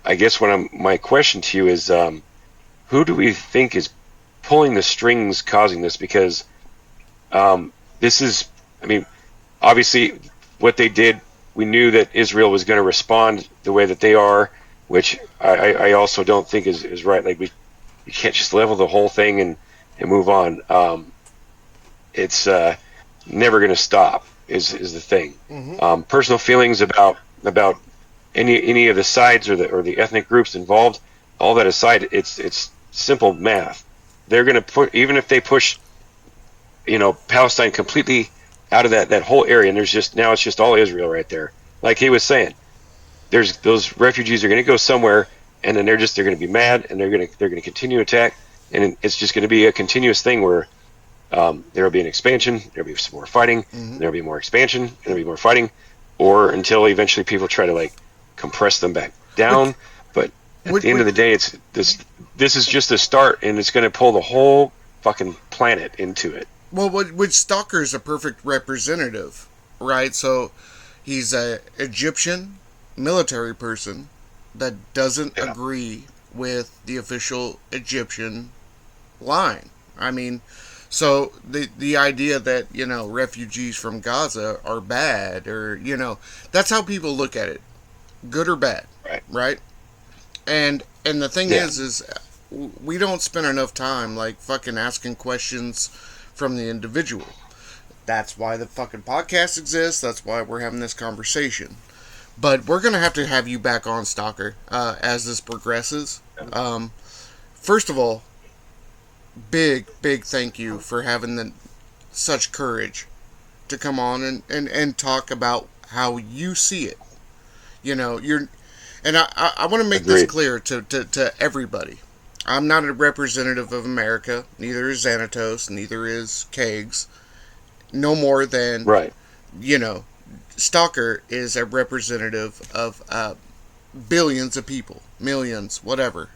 I guess my question to you is, who do we think is pulling the strings, causing this? Because this is, I mean, obviously what they did. We knew that Israel was going to respond the way that they are, which I also don't think is right. Like you can't just level the whole thing and move on. It's never going to stop. Is the thing. Mm-hmm. Personal feelings about any of the sides or the ethnic groups involved. All that aside, it's simple math. They're going to put, even if they push, Palestine completely out of that whole area, and it's just all Israel right there. Like he was saying, those refugees are going to go somewhere, and then they're going to be mad, and they're going to continue to attack, and it's just going to be a continuous thing where there will be an expansion, there'll be some more fighting, there'll be more expansion, and there'll be more fighting, or until eventually people try to like compress them back down. But at the end of the day, it's this is just a start, and it's going to pull the whole fucking planet into it. Well, which Stalker is a perfect representative, right? So he's a Egyptian military person that doesn't agree with the official Egyptian line. I mean, so the idea that refugees from Gaza are bad, or that's how people look at it, good or bad, right? And the thing is we don't spend enough time like fucking asking questions from the individual. That's why the fucking podcast exists. That's why we're having this conversation. But we're going to have you back on, Stalker, as this progresses. First of all, big thank you for having such courage to come on and talk about how you see it. And I want to make this clear to everybody. I'm not a representative of America. Neither is Xanatos. Neither is Kegs. No more than, Stalker is a representative of billions of people. Millions, whatever.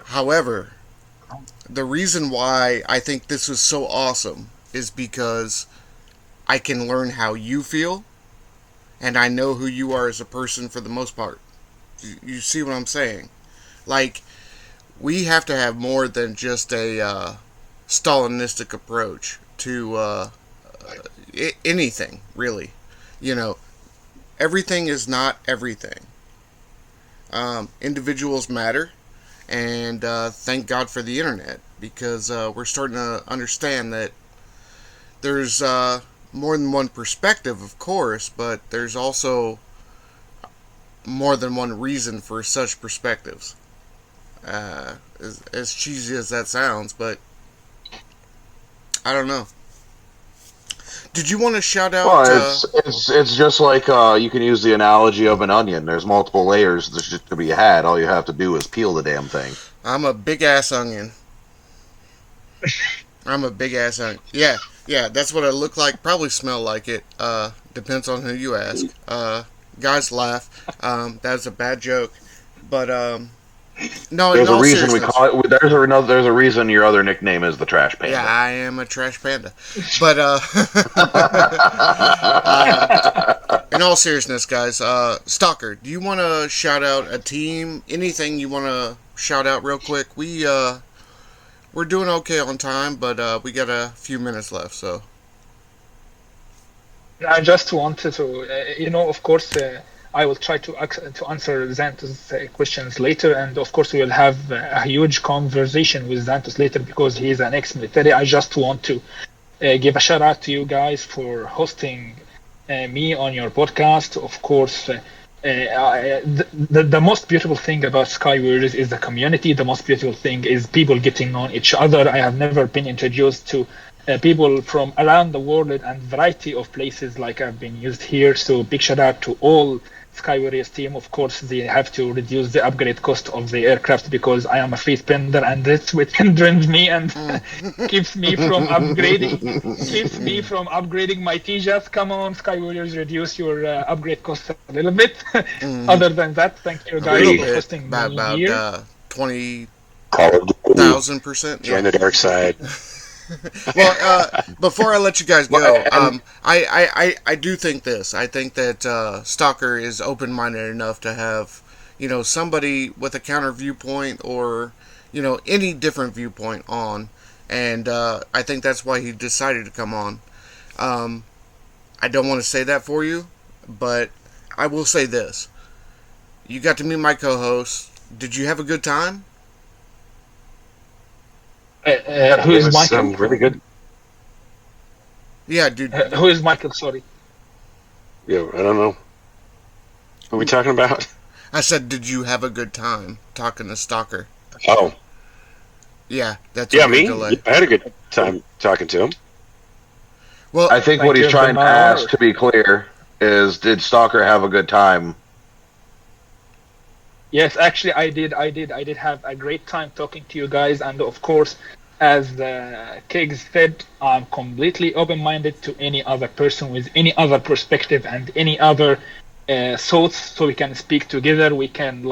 However, the reason why I think this is so awesome is because I can learn how you feel, and I know who you are as a person for the most part. You see what I'm saying? Like, we have to have more than just a Stalinistic approach to anything, really. Everything is not everything. Individuals matter, and thank God for the internet, because we're starting to understand that there's more than one perspective, of course, but there's also more than one reason for such perspectives. As cheesy as that sounds, but I don't know. Did you want to shout out? Well, it's just like you can use the analogy of an onion. There's multiple layers to be had. All you have to do is peel the damn thing. I'm a big ass onion. I'm a big ass onion. Yeah, that's what I look like. Probably smell like it. Depends on who you ask. Guys laugh. That's a bad joke, but no. There's a reason we call it. There's a reason your other nickname is the Trash Panda. Yeah, I am a trash panda. But in all seriousness, guys, Stalker, do you want to shout out a team? Anything you want to shout out real quick? We're doing okay on time, but we got a few minutes left, so. I just wanted to, of course, I will try to answer Xanatos' questions later, and of course we will have a huge conversation with Xanatos later because he is an ex-military. I just want to give a shout out to you guys for hosting me on your podcast. Of course, the most beautiful thing about SkyWarriors is the community. The most beautiful thing is people getting on each other. I have never been introduced to people from around the world and variety of places like I've been used here. So big shout out to all SkyWarriors team, of course, they have to reduce the upgrade cost of the aircraft because I am a free spender and that's what hinders me and keeps me from upgrading my TJAS. Come on, SkyWarriors, reduce your upgrade cost a little bit. Other than that, thank you guys for hosting me here. About 20,000%. Join the dark side. Well, before I let you guys go, I do think this. I think that Stalker is open-minded enough to have, somebody with a counter viewpoint or, any different viewpoint on, and I think that's why he decided to come on. I don't want to say that for you, but I will say this. You got to meet my co-host. Did you have a good time? Who is Michael? Really good. Yeah, dude. Who is Michael? Sorry. Yeah, I don't know. What are we talking about? I said, did you have a good time talking to Stalker? Oh. Yeah, that's me? delay. I had a good time talking to him. Well, I think what he's trying to ask, to be clear, is did Stalker have a good time? Yes, actually, I did have a great time talking to you guys, and of course, as Kegs said, I'm completely open-minded to any other person with any other perspective and any other thoughts, so we can speak together. We can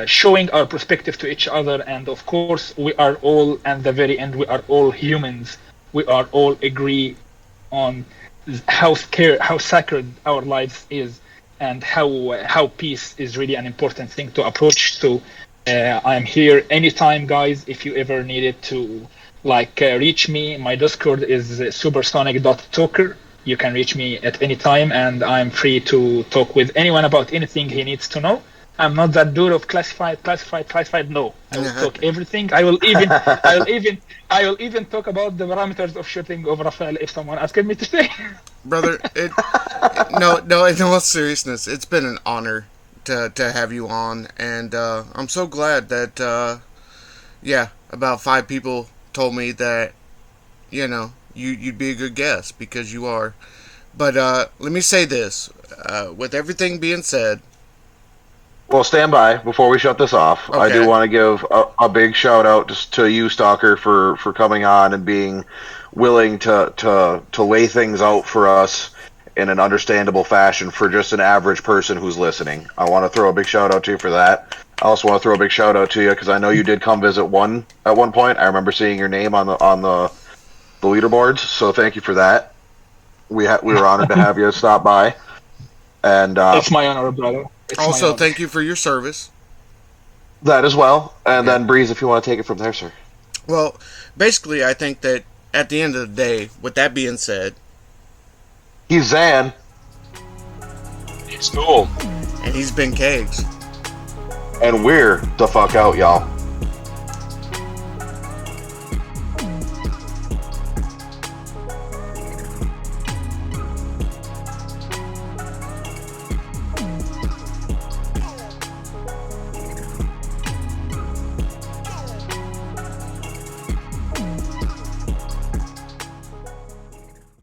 showing our perspective to each other, and of course, we are all at the very end. We are all humans. We are all agree on how sacred our lives is. And how peace is really an important thing to approach. So I'm here anytime, guys. If you ever needed to reach me, my Discord is supersonic.talker. You can reach me at any time, and I'm free to talk with anyone about anything he needs to know. I'm not that dude of classified. No, I will talk everything. I will even talk about the parameters of shooting of Rafael if someone asked me to say. Brother, no, in all seriousness, it's been an honor to have you on, and I'm so glad that about 5 people told me that you'd be a good guest because you are. But let me say this, with everything being said. Well, stand by before we shut this off. Okay. I do want to give a big shout out to you, Stalker, for coming on and being willing to lay things out for us in an understandable fashion for just an average person who's listening. I want to throw a big shout out to you for that. I also want to throw a big shout out to you because I know you did come visit at one point. I remember seeing your name on the leaderboards, so thank you for that. We were honored to have you stop by. And it's my honor, brother. Also, thank you for your service. That as well. And then, Breeze, if you want to take it from there, sir. Well, basically, I think that at the end of the day, with that being said... He's Zan. He's cool. And he's been Kegs. And we're the fuck out, y'all.